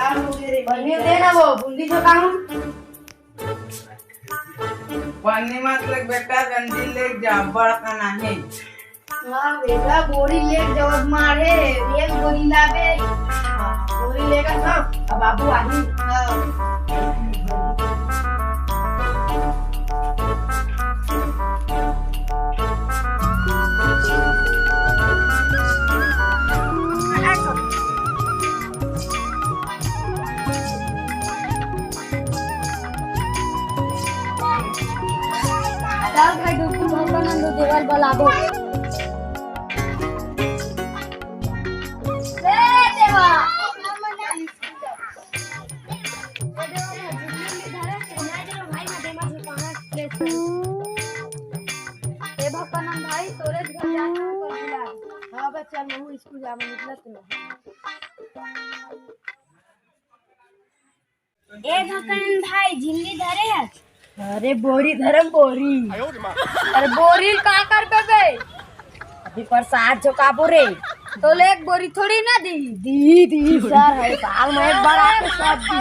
पनीर देना वो बूंदी जो खाऊं। पन्नी मतलब बेटा गंदी ले जा बड़का नहीं। हाँ बेटा बोरी ले जब मारे एक बोरी लावे बोरी लेकर सब अब बाबू आई। दाल भाई डुकू भगवान नंदो देवाल बलाबो स्कूल जाने निकलत ए भकन भाई झिल्ली धरे है। अरे बोरी धरम बोरी। अरे बोरी का कर बे अभी प्रसाद जो काबू रे तो ले एक बोरी थोड़ी ना दी दी दी सर है साल में एक बार आके सब दी।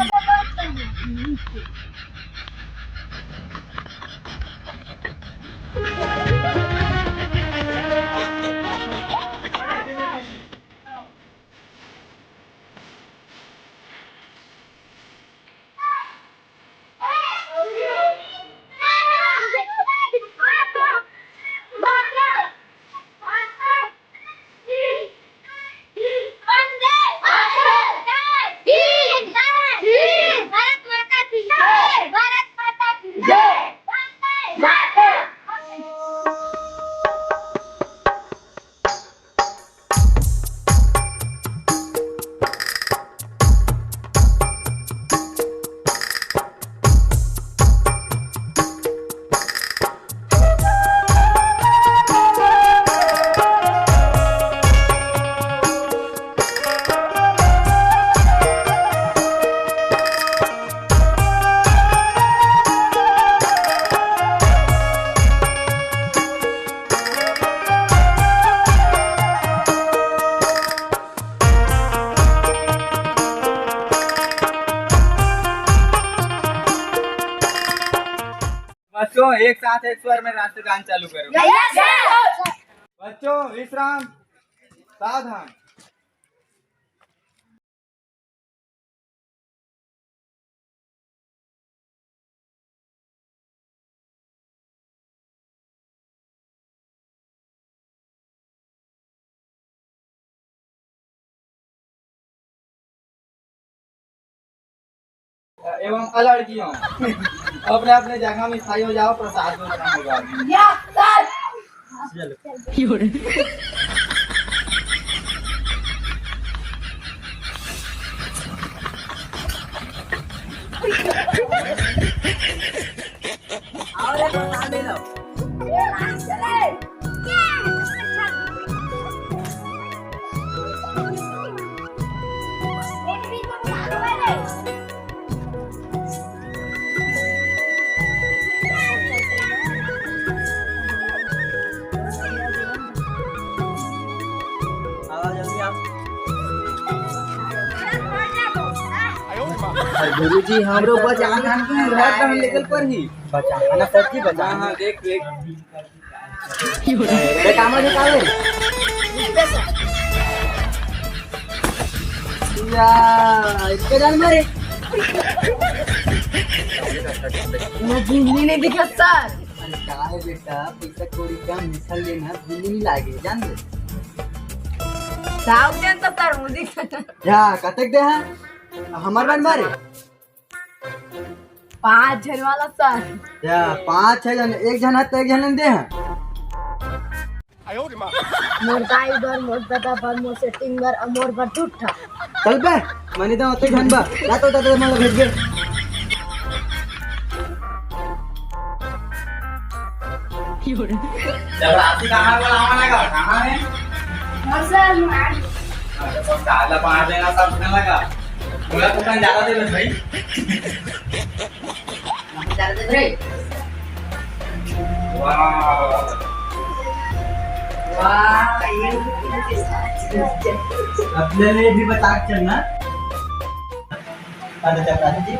बच्चों एक साथ एक स्वर में राष्ट्र गान चालू करो। बच्चों विश्राम सावधान। एवं अलड़कियों अपने अपने जगह में स्थायी हो जाओ। प्रसाद वितरण होगा। गुरु जी हमरो बचाना लेवल पर ही बचाना सर जी बचाना। हाँ देख देख कामा निकाले इसके जान मारे झिल्ली नहीं दिखा सर। क्या है बेटा पैसा कोड़ी का मिसल लेना भूल नहीं लागे जान दे साव जन तो सर मुझे या कतक दे है हमार बन मारे 5 जन वाला सर। या 5-6 जन एक जन है तो एक जन दे है। मोर काई बर मोर दादा बर मोर सेटिंग बर मोर बर झूठा चल बे मनी तो ओते जन बा जातो तो मतलब भेज गए। जब राशि कहाँ बोला लगा कहाँ है? सर तो साला 5 देना सब सुनने लगा। बोला तो कहीं ज्यादा दे भाई। ज्यादा दे रे। वाह वाह ये अपने लिए भी बता के चलना। हाँ तो चपरासी जी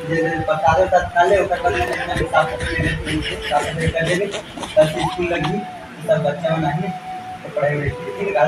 जे प्रसाद उरसाद खा ले ओकर बाद में जितना भी साफ सफाई में साफ सफाई कर देंगे कल से स्कूल लगी सब बच्चा नहीं तो पढ़ाई में ठीक है।